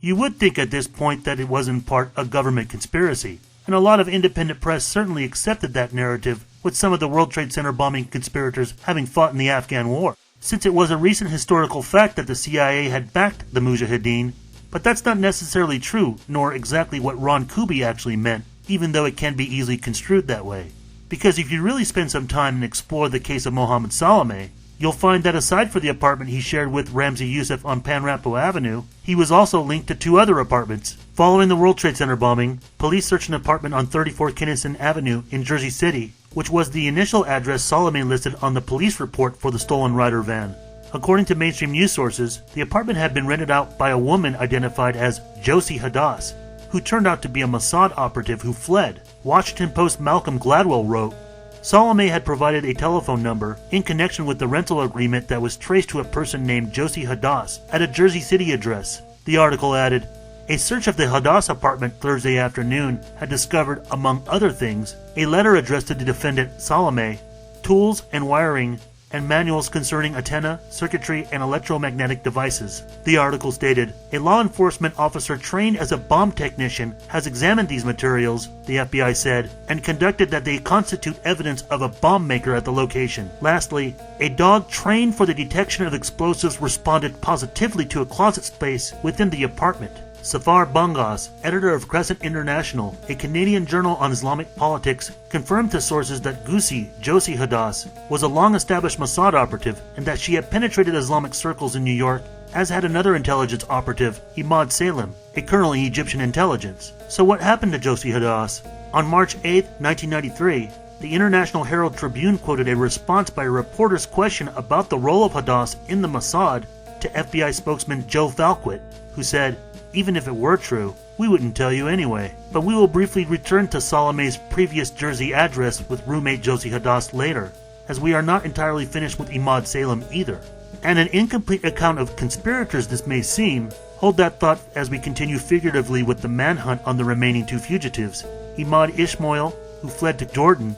You would think at this point that it was in part a government conspiracy, and a lot of independent press certainly accepted that narrative, with some of the World Trade Center bombing conspirators having fought in the Afghan War, since it was a recent historical fact that the CIA had backed the Mujahideen. But that's not necessarily true, nor exactly what Ron Kuby actually meant, even though it can be easily construed that way. Because if you really spend some time and explore the case of Mohammed Salameh, you'll find that aside for the apartment he shared with Ramzi Youssef on Panrapo Avenue, he was also linked to 2 other apartments. Following the World Trade Center bombing, police searched an apartment on 34 Kinnison Avenue in Jersey City, which was the initial address Salameh listed on the police report for the stolen Ryder van. According to mainstream news sources, the apartment had been rented out by a woman identified as Josie Hadas, who turned out to be a Mossad operative who fled. Washington Post Malcolm Gladwell wrote, Salameh had provided a telephone number in connection with the rental agreement that was traced to a person named Josie Hadas at a Jersey City address. The article added, a search of the Hadas apartment Thursday afternoon had discovered, among other things, a letter addressed to the defendant Salameh, tools and wiring, and manuals concerning antenna, circuitry, and electromagnetic devices. The article stated, a law enforcement officer trained as a bomb technician has examined these materials, the FBI said, and conducted that they constitute evidence of a bomb maker at the location. Lastly, a dog trained for the detection of explosives responded positively to a closet space within the apartment. Safar Bangas, editor of Crescent International, a Canadian journal on Islamic politics, confirmed to sources that Josie Hadas was a long-established Mossad operative and that she had penetrated Islamic circles in New York, as had another intelligence operative, Imad Salem, a colonel in Egyptian intelligence. So what happened to Josie Hadas? On March 8, 1993, the International Herald Tribune quoted a response by a reporter's question about the role of Hadas in the Mossad to FBI spokesman Joe Falquet, who said, even if it were true, we wouldn't tell you anyway. But we will briefly return to Salameh's previous Jersey address with roommate Josie Hadas later, as we are not entirely finished with Imad Salem either. And an incomplete account of conspirators this may seem, hold that thought as we continue figuratively with the manhunt on the remaining 2 fugitives, Imad Ismail, who fled to Jordan,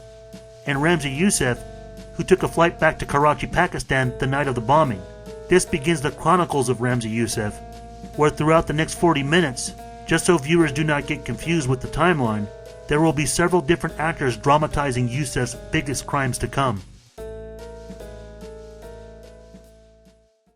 and Ramzi Youssef, who took a flight back to Karachi, Pakistan the night of the bombing. This begins the chronicles of Ramzi Youssef, where throughout the next 40 minutes, just so viewers do not get confused with the timeline, there will be several different actors dramatizing Youssef's biggest crimes to come.